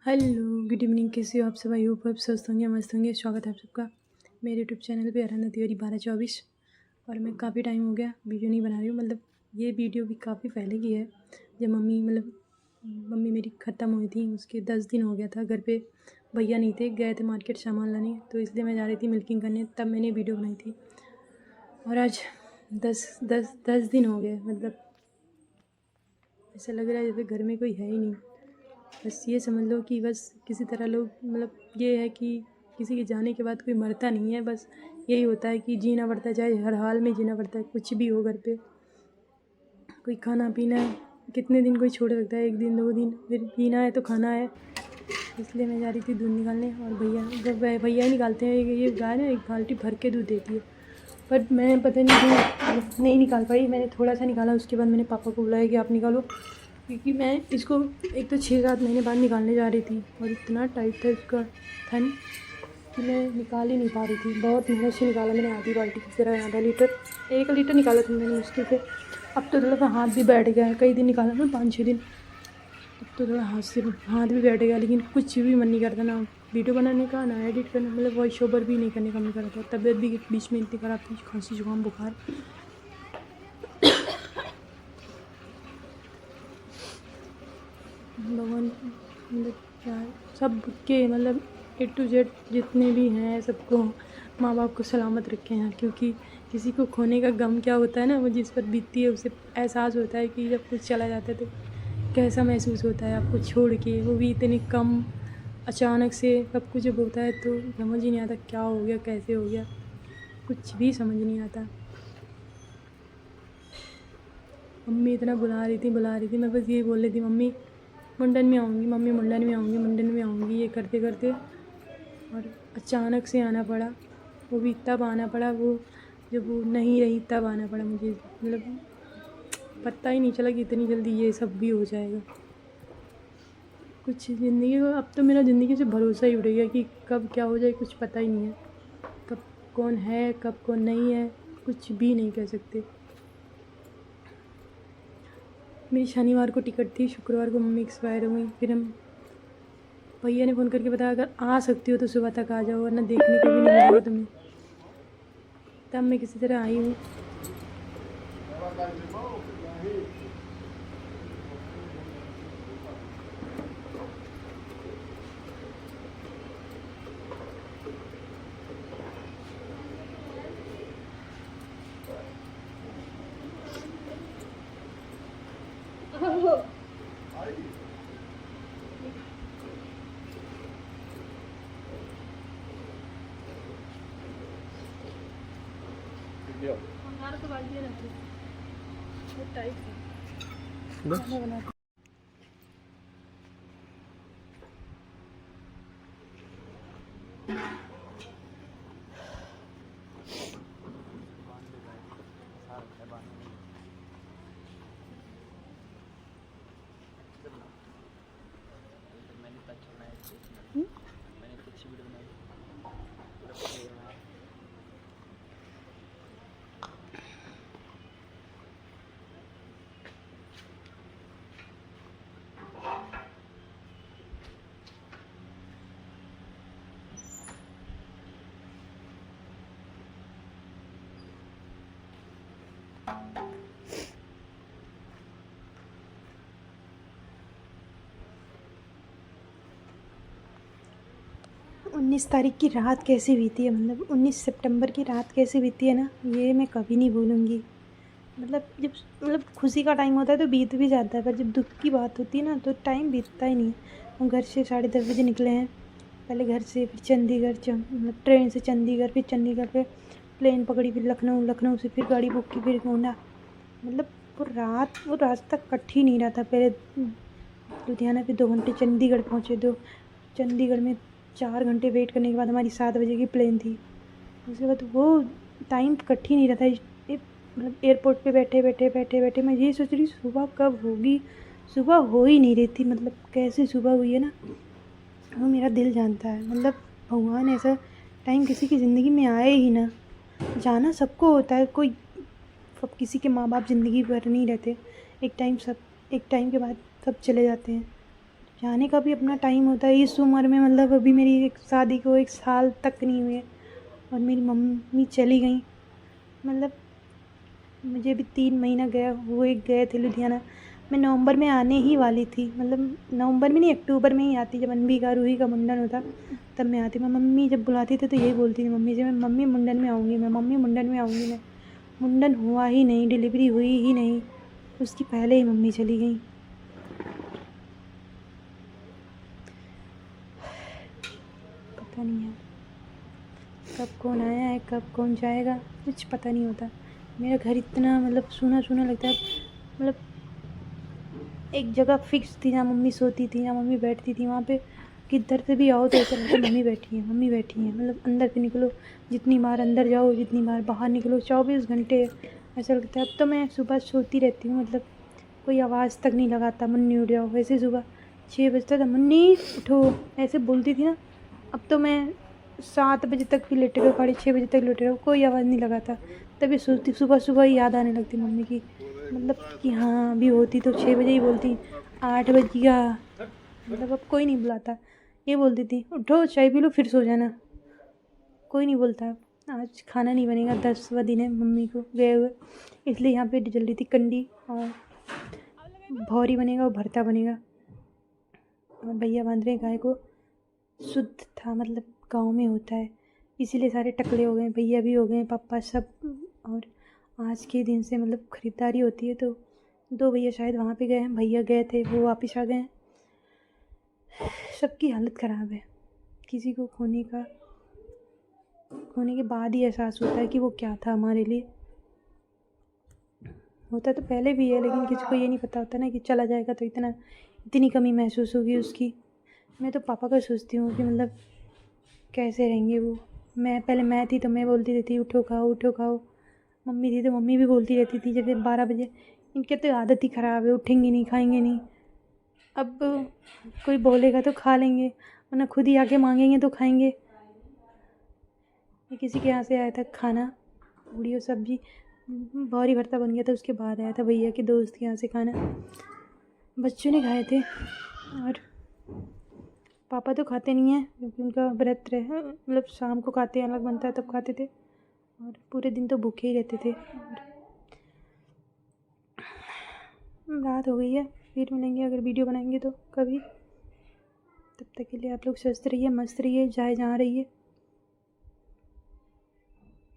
Hello, good evening. कैसे हो आप सब? आई होप आप स्वस्थ होंगे, मस्त होंगे। स्वागत है आप सबका मेरे यूट्यूब चैनल पे आराधना तिवारी 1224। और मैं काफ़ी टाइम हो गया वीडियो नहीं बना रही हूँ। मतलब ये वीडियो भी काफ़ी पहले की है, जब मम्मी मेरी ख़त्म हुई थी। उसके 10 दिन हो गया था। घर पे भैया नहीं थे, गए थे मार्केट सामान लाने, तो इसलिए मैं जा रही थी मिल्किंग करने, तब मैंने वीडियो बनाई थी। और आज 10 दिन हो गए। मतलब ऐसा लग रहा है जैसे घर में कोई है ही नहीं। बस ये समझ लो कि बस किसी तरह लोग, मतलब ये है कि किसी के जाने के बाद कोई मरता नहीं है। बस यही होता है कि जीना पड़ता है, चाहे हर हाल में जीना पड़ता है। कुछ भी हो घर पे, कोई खाना पीना है, कितने दिन कोई छोड़ सकता है? 1 दिन 2 दिन, फिर पीना है तो खाना है। इसलिए मैं जा रही थी दूध निकालने। और भैया ही निकालते हैं। ये गाय ना 1 बाल्टी भर के दूध देती है, बट मैं पता नहीं क्यों नहीं निकाल पाई। मैंने थोड़ा सा निकाला, उसके बाद मैंने पापा को बुलाया कि आप निकालो, क्योंकि मैं इसको एक तो 6-7 महीने बाद निकालने जा रही थी। और इतना टाइट था इसका थन कि मैं निकाल ही नहीं पा रही थी। बहुत मेहनत से निकाला मैंने, आधी बाल्टी की तरह आधा लीटर, 1 लीटर निकाला था मैंने मुश्किल से। अब तो थोड़ा सा हाथ भी बैठ गया है। कई दिन निकाला ना, 5-6 दिन, अब तो थोड़ा हाथ भी बैठ गया। लेकिन कुछ भी मन नहीं करता, ना वीडियो बनाने का, ना एडिट करना, मतलब वॉइस ओवर भी नहीं करने का मन कर रहा था। तबीयत भी बीच में इतनी ख़राब थी, खांसी जुकाम बुखार। भगवान मतलब क्या सबके, मतलब A to Z जितने भी हैं सबको माँ बाप को सलामत रखे हैं। क्योंकि किसी को खोने का गम क्या होता है ना, वो जिस पर बीतती है उसे एहसास होता है कि जब कुछ चला जाता है तो कैसा महसूस होता है आपको छोड़ के, वो भी इतने कम अचानक से। सब कुछ जब होता है तो समझ ही नहीं आता क्या हो गया, कैसे हो गया, कुछ भी समझ नहीं आता। मम्मी इतना बुला रही थी। मैं बस ये बोल रही थी, मम्मी मुंडन में आऊँगी, मम्मी मुंडन में आऊँगी, मुंडन में आऊँगी, ये करते करते। और अचानक से आना पड़ा, वो भी तब आना पड़ा, वो जब वो नहीं रही तब आना पड़ा मुझे। मतलब पता ही नहीं चला कि इतनी जल्दी ये सब भी हो जाएगा। कुछ ज़िंदगी को, अब तो मेरा ज़िंदगी से भरोसा ही उड़ गया कि कब क्या हो जाए कुछ पता ही नहीं है। कब कौन है, कब कौन नहीं है, कुछ भी नहीं कह सकते। मेरी शनिवार को टिकट थी, शुक्रवार को मम्मी एक्सपायर हुई। फिर हम भैया ने फ़ोन करके बताया, अगर आ सकती हो तो सुबह तक आ जाओ, वरना देखने को भी नहीं मिलेगा तुम्हें। तब मैं किसी तरह आई हूँ। तो बाल्टी रखी बहुत टाइट है। बस उन्नीस तारीख की रात कैसे बीती है, मतलब 19 सितंबर की रात कैसे बीती है ना, ये मैं कभी नहीं भूलूँगी। जब खुशी का टाइम होता है तो बीत भी जाता है, पर जब दुख की बात होती है ना तो टाइम बीतता ही नहीं। हम घर से 10:30 बजे निकले हैं। पहले घर से, फिर चंडीगढ़, मतलब ट्रेन से चंडीगढ़, फिर चंडीगढ़ पे प्लेन पकड़ी, फिर लखनऊ, लखनऊ से फिर गाड़ी बुक की, फिर गोंडा। मतलब वो रास्ता कट ही नहीं रहा था। पहले लुधियाना, फिर 2 घंटे चंडीगढ़ पहुँचे। चंडीगढ़ में 4 घंटे वेट करने के बाद हमारी 7 बजे की प्लेन थी। उसके बाद वो टाइम कट ही नहीं रहा था। मतलब एयरपोर्ट पे बैठे मैं ये सोच रही सुबह कब होगी। सुबह हो ही नहीं रही थी। मतलब कैसे सुबह हुई है ना, वो मेरा दिल जानता है। मतलब भगवान ऐसा टाइम किसी की ज़िंदगी में आए ही ना। जाना सबको होता है, कोई किसी के माँ बाप ज़िंदगी भर नहीं रहते। एक टाइम के बाद सब चले जाते हैं। जाने का भी अपना टाइम होता है। इस उम्र में मतलब अभी मेरी एक शादी को 1 साल तक नहीं हुए और मेरी मम्मी चली गई। मतलब मुझे अभी 3 महीना गया हुए गए थे लुधियाना। मैं नवंबर में आने ही वाली थी, मतलब नवंबर में नहीं, अक्टूबर में ही आती, जब अनवी का रूही का मुंडन होता तब मैं आती। मैं मम्मी जब बुलाती थी तो यही बोलती थी मम्मी से, मैं मम्मी मुंडन में आऊँगी, मैं मम्मी मुंडन में आऊँगी। मैं मुंडन हुआ ही नहीं, डिलीवरी हुई ही नहीं, उसकी पहले ही मम्मी चली गई। पता नहीं यार कब कौन आया है, कब कौन जाएगा, कुछ पता नहीं होता। मेरा घर इतना मतलब सूना सूना लगता है। मतलब एक जगह फिक्स थी जहाँ मम्मी सोती थी, जहाँ मम्मी बैठती थी, वहाँ पे किधर से भी आओ तो ऐसा लगता है मम्मी बैठी है, मम्मी बैठी है। मतलब अंदर से निकलो, जितनी बार अंदर जाओ, जितनी बार बाहर निकलो, 24 घंटे ऐसा लगता है। अब तो मैं सुबह सोती रहती हूँ, मतलब कोई आवाज़ तक नहीं लगाता, मुन्नी उठ जाओ। वैसे सुबह 6 बजता था, मुन्नी उठो ऐसे बोलती थी ना। अब तो मैं 7 बजे तक भी लेटे रहो, 6:30 बजे तक लेटे रहो, कोई आवाज़ नहीं लगाता। तभी सोचती, सुबह सुबह ही याद आने लगती मम्मी की, मतलब कि हाँ अभी होती तो 6 बजे ही बोलती, 8 बज गया। मतलब अब कोई नहीं बुलाता, ये बोलती थी उठो चाय पी लो फिर सो जाना। कोई नहीं बोलता अब। आज खाना नहीं बनेगा, 10वां दिन है मम्मी को गए हुए, इसलिए यहाँ पे जल रही थी कंडी और भौरी बनेगा और भरता बनेगा। और भैया बांध रहे गाय को। शुद्ध था, मतलब गांव में होता है, इसीलिए सारे टकले हो गए, भैया भी हो गए, पापा सब। और आज के दिन से मतलब ख़रीदारी होती है, तो 2 भैया शायद वहाँ पे गए हैं, भैया गए थे वो वापस आ गए हैं। सबकी हालत ख़राब है। किसी को खोने के बाद ही एहसास होता है कि वो क्या था हमारे लिए। होता तो पहले भी है, लेकिन किसी को ये नहीं पता होता ना कि चला जाएगा तो इतनी कमी महसूस होगी उसकी। मैं तो पापा का सोचती हूँ कि मतलब कैसे रहेंगे वो। मैं थी तो मैं बोलती रहती उठो खाओ उठो खाओ। मम्मी थी तो मम्मी भी बोलती रहती थी जैसे 12 बजे। इनकी तो आदत ही ख़राब है, उठेंगे नहीं खाएंगे नहीं। अब कोई बोलेगा तो खा लेंगे, वरना खुद ही आके मांगेंगे तो खाएंगे। ये किसी के यहाँ से आया था खाना, पूड़ी और सब्जी, भौरी भरता बन गया था। उसके बाद आया था भैया के दोस्त के यहाँ से खाना, बच्चों ने खाए थे। और पापा तो खाते नहीं हैं क्योंकि उनका व्रत रहे, मतलब शाम को खाते हैं, अलग बनता है तब खाते थे, और पूरे दिन तो भूखे ही रहते थे। और रात हो गई है, फिर मिलेंगे अगर वीडियो बनाएंगे तो कभी। तब तक के लिए आप लोग स्वस्थ रहिए, मस्त रहिए, चाहे जहाँ रहिए।